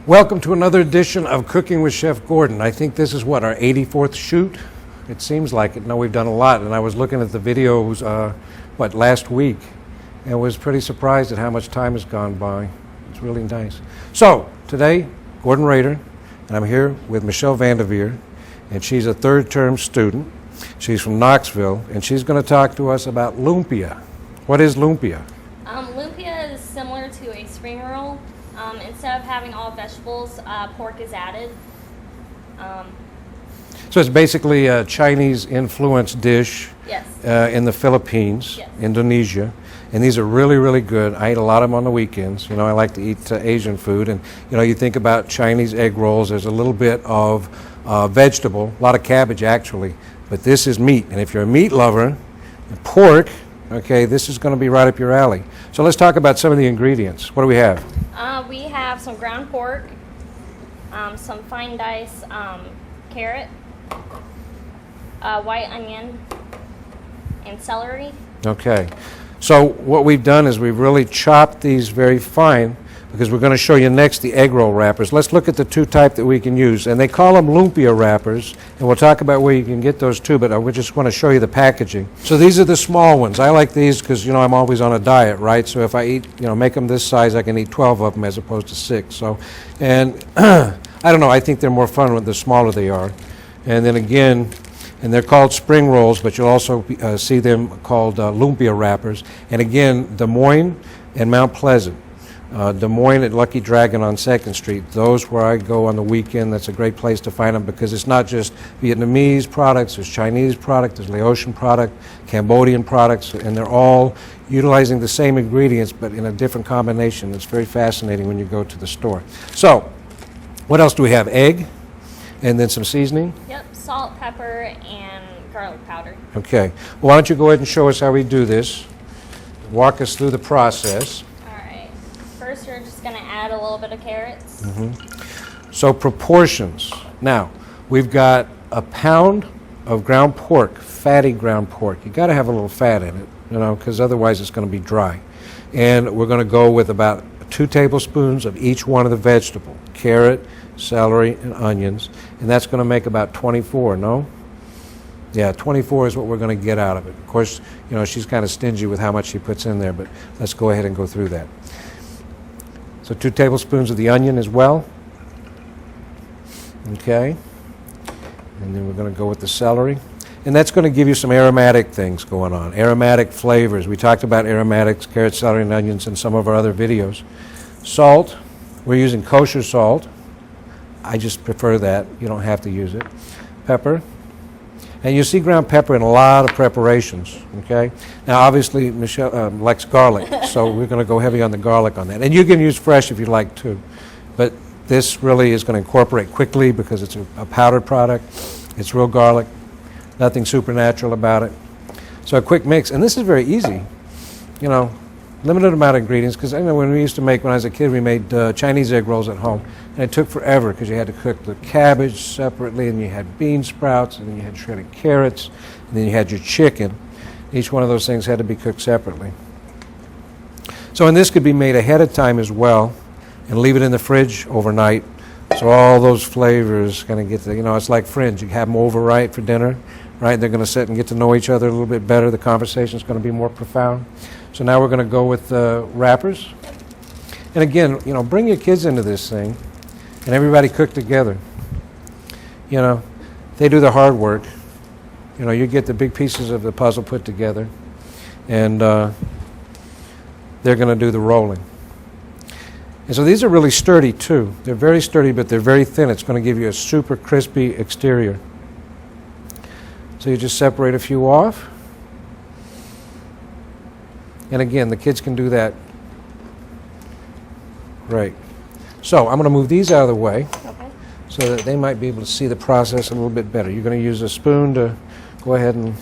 Welcome to another edition of Cooking with Chef Gordon. I think this is what, our 84th shoot? It seems like it. No, we've done a lot, and I was looking at the videos, last week, and was pretty surprised at how much time has gone by. It's really nice. So, today, Gordon Rader, and I'm here with Michelle Vanderveer, and she's a third-term student. She's from Knoxville, and she's going to talk to us about lumpia. What is lumpia? Lumpia is similar to a spring roll. Instead of having all vegetables, pork is added. So it's basically a Chinese-influenced dish. Yes. In the Philippines, yes. Indonesia, and these are really, really good. I eat a lot of them on the weekends. You know, I like to eat Asian food, and you think about Chinese egg rolls. There's a little bit of vegetable, a lot of cabbage actually, but this is meat. And if you're a meat lover, pork, okay, this is going to be right up your alley. So let's talk about some of the ingredients. What do we have? We have some ground pork, some fine diced carrot, white onion, and celery. Okay, so what we've done is we've really chopped these very fine because we're going to show you next the egg roll wrappers. Let's look at the two type that we can use, and they call them lumpia wrappers, and we'll talk about where you can get those too, but I just want to show you the packaging. So these are the small ones. I like these because I'm always on a diet, right? So if I eat, make them this size, I can eat 12 of them as opposed to 6. So, and I don't know, I think they're more fun with the smaller they are. And then again, and they're called spring rolls, but you'll also see them called lumpia wrappers. And again, Des Moines and Mount Pleasant. Des Moines at Lucky Dragon on 2nd Street. Those where I go on the weekend, that's a great place to find them because it's not just Vietnamese products, there's Chinese product, there's Laotian product, Cambodian products, and they're all utilizing the same ingredients but in a different combination. It's very fascinating when you go to the store. So, what else do we have? Egg, and then some seasoning? Yep, salt, pepper, and garlic powder. Okay. Well, why don't you go ahead and show us how we do this. Walk us through the process. First, you're just going to add a little bit of carrots. Mm-hmm. So proportions. Now, we've got a pound of ground pork, fatty ground pork. You got to have a little fat in it, because otherwise it's going to be dry. And we're going to go with about 2 tablespoons of each one of the vegetable, carrot, celery, and onions. And that's going to make about 24, no? Yeah, 24 is what we're going to get out of it. Of course, she's kind of stingy with how much she puts in there, but let's go ahead and go through that. So 2 tablespoons of the onion as well. Okay. And then we're going to go with the celery. And that's going to give you some aromatic things going on, aromatic flavors. We talked about aromatics, carrot, celery, and onions in some of our other videos. Salt, we're using kosher salt. I just prefer that. You don't have to use it. Pepper. And you see ground pepper in a lot of preparations, okay? Now, obviously, Michelle likes garlic, so we're going to go heavy on the garlic on that. And you can use fresh if you like, too. But this really is going to incorporate quickly because it's a powdered product. It's real garlic. Nothing supernatural about it. So a quick mix. And this is very easy. Limited amount of ingredients, because I know when I was a kid, we made Chinese egg rolls at home, and it took forever because you had to cook the cabbage separately, and you had bean sprouts, and then you had shredded carrots, and then you had your chicken. Each one of those things had to be cooked separately. So, and this could be made ahead of time as well, and leave it in the fridge overnight, so all those flavors kind of get it's like friends. You have them over right for dinner, right? They're going to sit and get to know each other a little bit better. The conversation is going to be more profound. So now we're going to go with the wrappers. And again, bring your kids into this thing and everybody cook together. They do the hard work. You get the big pieces of the puzzle put together, and they're going to do the rolling. And so these are really sturdy too. They're very sturdy, but they're very thin. It's going to give you a super crispy exterior. So you just separate a few off. And again, the kids can do that. Right. So I'm going to move these out of the way, okay, so that they might be able to see the process a little bit better. You're going to use a spoon to go ahead and...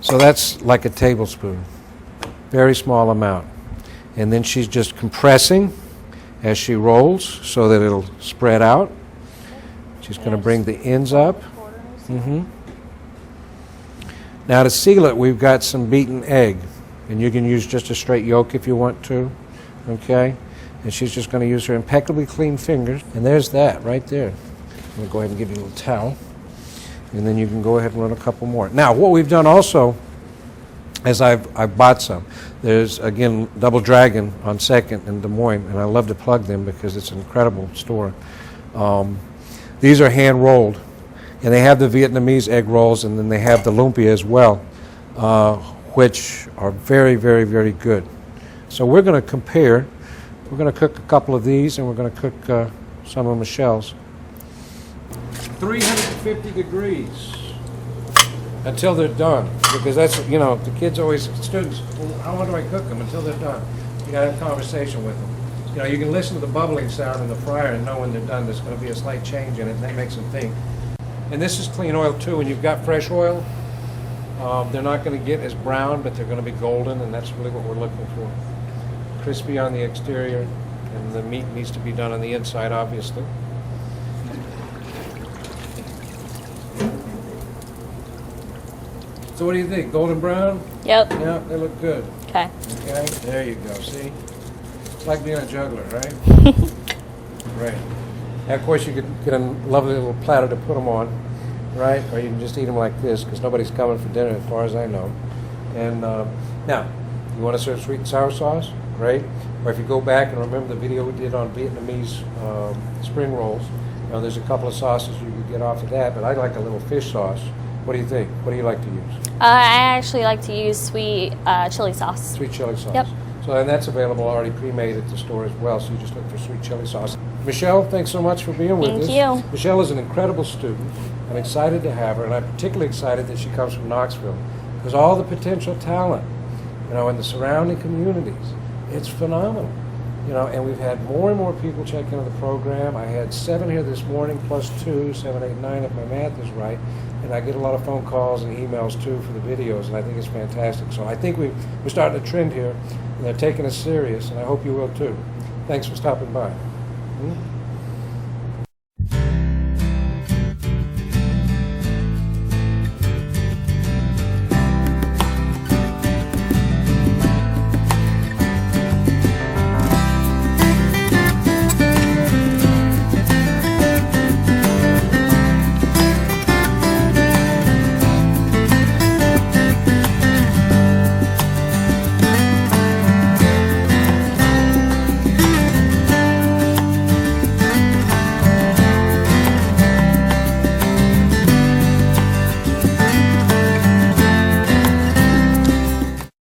So that's like a tablespoon, very small amount. And then she's just compressing as she rolls so that it'll spread out. She's going to bring the ends up. Mm-hmm. Now to seal it, we've got some beaten egg. And you can use just a straight yolk if you want to, okay? And she's just going to use her impeccably clean fingers. And there's that right there. I'm going to go ahead and give you a little towel. And then you can go ahead and run a couple more. Now, what we've done also is I've bought some. There's, again, Double Dragon on 2nd in Des Moines, and I love to plug them because it's an incredible store. These are hand-rolled, and they have the Vietnamese egg rolls, and then they have the Lumpia as well, which are very, very, very good. So we're going to compare. We're going to cook a couple of these, and we're going to cook some of Michelle's. 350 degrees until they're done, because that's, you know, the kids always, students, well, how long do I cook them? Until they're done. You got to have a conversation with them. You know, you can listen to the bubbling sound in the fryer and know when they're done. There's going to be a slight change in it, and that makes them think. And this is clean oil too. When you've got fresh oil, they're not going to get as brown, but they're going to be golden, and that's really what we're looking for. Crispy on the exterior, and the meat needs to be done on the inside, obviously. So what do you think? Golden brown? Yep. Yeah, they look good. Okay. Okay, there you go. See? It's like being a juggler, right? Right. Now, of course, you could get a lovely little platter to put them on, right? Or you can just eat them like this, because nobody's coming for dinner as far as I know. And now, you want to serve sweet and sour sauce? Great. Or if you go back and remember the video we did on Vietnamese spring rolls, you know, there's a couple of sauces you could get off of that, but I like a little fish sauce. What do you think? What do you like to use? I actually like to use sweet chili sauce. Sweet chili sauce. Yep. So, and that's available already pre-made at the store as well, so you just look for sweet chili sauce. Michelle, thanks so much for being with us. Thank you. Michelle is an incredible student. I'm excited to have her, and I'm particularly excited that she comes from Knoxville, because all the potential talent, you know, in the surrounding communities, it's phenomenal. You know, and we've had more and more people check into the program. I had 7 here this morning, plus 2, 7, 8, 9, if my math is right. And I get a lot of phone calls and emails, too, for the videos, and I think it's fantastic. So I think we're starting a trend here, and they're taking us serious, and I hope you will, too. Thanks for stopping by.